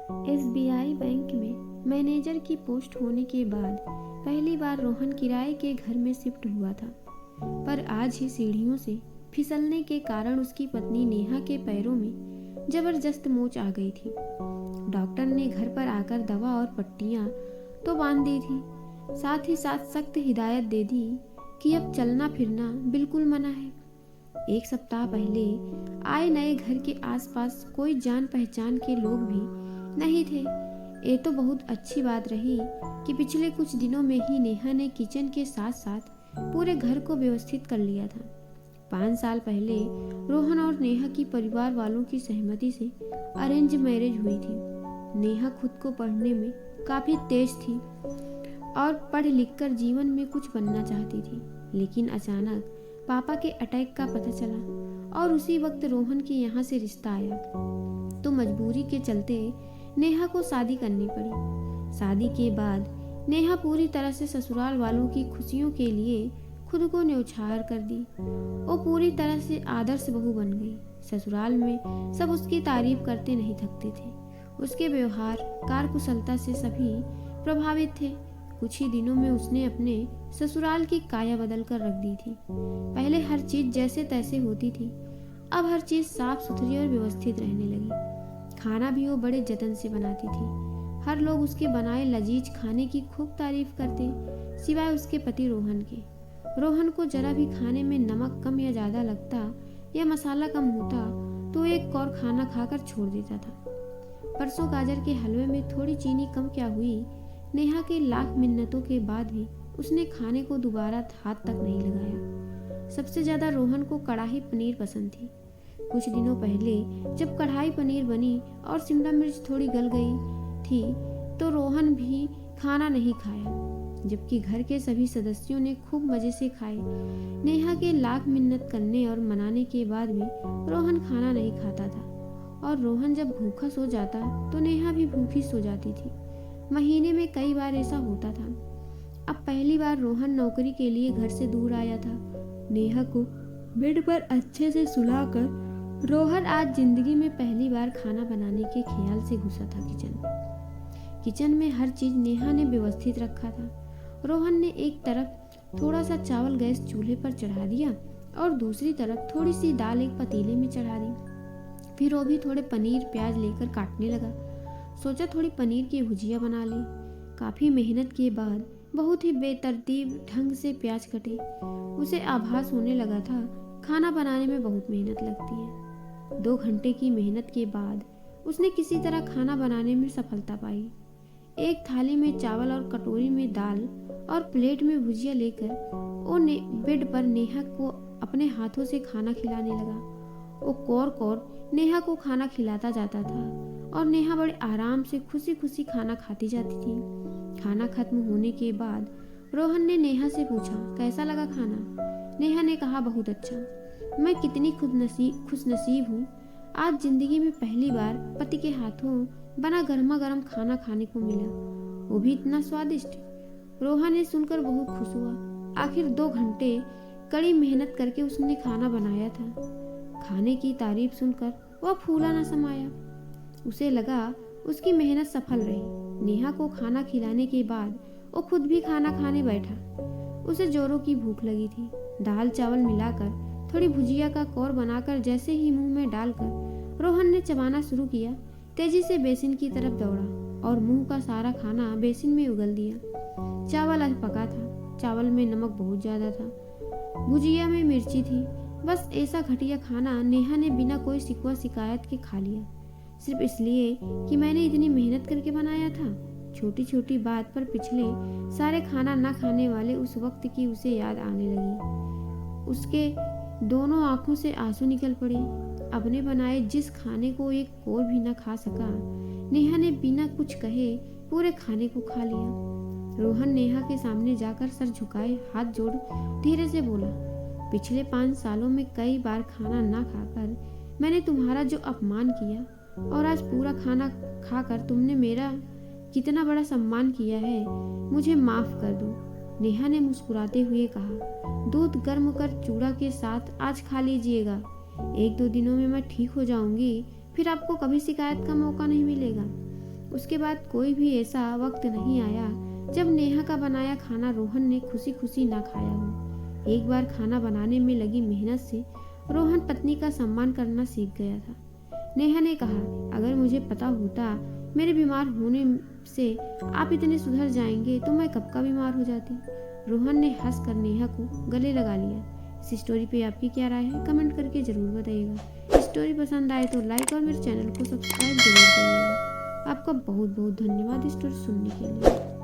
SBI bank में manager की post होने के बाद पहली बार रोहन किराए के घर में शिफ्ट हुआ था। पर आज ही सीढ़ियों से फिसलने के कारण उसकी पत्नी नेहा के पैरों में जबरदस्त मोच आ गई थी। डॉक्टर ने घर पर आकर दवा और पट्टियां तो बांध दी थी, साथ ही साथ सख्त हिदायत दे दी कि अब चलना फिरना बिल्कुल मना है। एक सप्ताह पहले आए नए घर के आसपास कोई जान पहचान के लोग भी नहीं थे। ये तो बहुत अच्छी बात रही कि पिछले कुछ दिनों में ही नेहा ने किचन के साथ साथ पूरे घर को व्यवस्थित कर लिया था। 5 साल पहले रोहन और नेहा की परिवार वालों की सहमति से अरेंज मैरिज हुई थी। नेहा खुद को पढ़ने में काफी तेज थी और पढ़ लिख कर जीवन में कुछ बनना चाहती थी, लेकिन अचानक पापा के अटैक का पता चला और उसी वक्त रोहन के यहाँ से रिश्ता आया, तो मजबूरी के चलते नेहा को शादी करनी पड़ी। शादी के बाद नेहा पूरी तरह से ससुराल वालों की खुशियों के लिए खुद को न्यौछावर कर दी। वो पूरी तरह से आदर्श बहू बन गई। ससुराल में सब उसकी तारीफ करते नहीं थकते थे। उसके व्यवहार कार्यकुशलता से सभी प्रभावित थे। कुछ ही दिनों में उसने अपने ससुराल की काया बदल कर रख दी थी। पहले हर चीज जैसे तैसे होती थी, अब हर चीज साफ सुथरी और व्यवस्थित रहने लगी। खाना भी वो बड़े जतन से बनाती थी। हर लोग उसके बनाए लजीज खाने की खूब तारीफ करते, सिवाय उसके पति रोहन के। रोहन को जरा भी खाने में नमक कम या ज्यादा लगता या मसाला कम होता तो एक और खाना खाकर छोड़ देता था। परसों गाजर के हलवे में थोड़ी चीनी कम क्या हुई, नेहा के लाख मिन्नतों के बाद भी उसने खाने को दोबारा हाथ तक नहीं लगाया। सबसे ज्यादा रोहन को कढ़ाई पनीर पसंद थी। कुछ दिनों पहले जब कढ़ाई पनीर बनी और शिमला मिर्च थोड़ी गल गई थी तो रोहन भी खाना नहीं खाया, जबकि घर के सभी सदस्यों ने खूब मजे से खाए। नेहा के लाख मिन्नत करने और मनाने के बाद भी रोहन खाना नहीं खाता था, और रोहन जब भूखा सो जाता तो नेहा भी भूखी सो जाती थी। महीने में कई बार ऐसा होता था। अब पहली बार रोहन नौकरी के लिए घर से दूर आया था। नेहा को बेड पर अच्छे से सुलाकर रोहन आज जिंदगी में पहली बार खाना बनाने के ख्याल से घुसा था किचन में हर चीज नेहा ने व्यवस्थित रखा था। रोहन ने एक तरफ थोड़ा सा चावल गैस चूल्हे पर चढ़ा दिया और दूसरी तरफ थोड़ी सी दाल एक पतीले में चढ़ा दी। फिर वो भी थोड़े पनीर प्याज लेकर काटने लगा। सोचा थोड़ी पनीर की भुजिया बना ले। काफी मेहनत के बाद बहुत ही बेतरतीब ढंग से प्याज कटे। उसे आभास होने लगा था खाना बनाने में बहुत मेहनत लगती है। 2 घंटे की मेहनत के बाद उसने किसी तरह खाना बनाने में सफलता पाई। एक थाली में चावल और कटोरी में दाल और प्लेट में भुजिया लेकर वो बेड पर नेहा को अपने हाथों से खाना खिलाने लगा। वो कौर नेहा को खाना खिलाता जाता था और नेहा बड़े आराम से खुशी खुशी खाना खाती जाती थी। खाना खत्म होने के बाद रोहन ने नेहा से पूछा, कैसा लगा खाना? नेहा ने कहा, बहुत अच्छा। मैं कितनी खुशनसीब हूँ, आज जिंदगी में पहली बार पति के हाथों बना गर्मा गर्म खाना खाने को मिला, वो भी इतना स्वादिष्ट। रोहन ने सुनकर बहुत खुश हुआ। आखिर 2 घंटे कड़ी मेहनत करके उसने खाना बनाया था। खाने की तारीफ सुनकर वह फूला न समाया। उसे लगा उसकी मेहनत सफल रही। नेहा को खाना खिलाने के बाद वो खुद भी खाना खाने बैठा। उसे जोरों की भूख लगी थी। दाल चावल मिलाकर थोड़ी भुजिया का कौर बनाकर जैसे ही मुंह में डालकर रोहन ने चबाना शुरू किया, तेजी से बेसिन की तरफ दौड़ा और मुंह का सारा खाना बेसिन में उगल दिया। चावल आज पका था। चावल में नमक बहुत ज्यादा था, भुजिया में मिर्ची थी। बस ऐसा घटिया खाना नेहा ने बिना कोई शिकवा शिकायत के खा लिया, सिर्फ इसलिए कि मैंने इतनी मेहनत करके बनाया था। छोटी छोटी बात पर पिछले सारे खाना ना खाने वाले उस वक्त की उसे याद आने लगी। उसके दोनों आंखों से आंसू निकल पड़े। अपने बनाए जिस खाने को एक कौर भी न खा सका, नेहा ने बिना कुछ कहे पूरे खाने को खा लिया। रोहन नेहा के सामने जाकर सर झुकाए हाथ जोड़ धीरे से बोला, पिछले 5 सालों में कई बार खाना ना खाकर मैंने तुम्हारा जो अपमान किया, और आज पूरा खाना खाकर तुमने मेरा कितना बड़ा सम्मान किया है, मुझे माफ कर दो। नेहा ने मुस्कुराते हुए कहा, दूध गर्म कर चूड़ा के साथ आज खा लीजिएगा। 1-2 दिनों में मैं ठीक हो जाऊंगी, फिर आपको कभी शिकायत का मौका नहीं मिलेगा। उसके बाद कोई भी ऐसा वक्त नहीं आया जब नेहा का बनाया खाना रोहन ने खुशी खुशी ना खाया हो। एक बार खाना बनाने में लगी मेहनत से रोहन पत्नी का सम्मान करना सीख गया था। नेहा ने कहा, अगर मुझे पता होता मेरे बीमार होने से आप इतने सुधर जाएंगे तो मैं कब का बीमार हो जाती। रोहन ने हंसकर नेहा को गले लगा लिया। इस स्टोरी पे आपकी क्या राय है, कमेंट करके जरूर बताइएगा। स्टोरी पसंद आए तो लाइक और मेरे चैनल को सब्सक्राइब जरूर करिएगा। आपका बहुत बहुत धन्यवाद स्टोरी सुनने के लिए।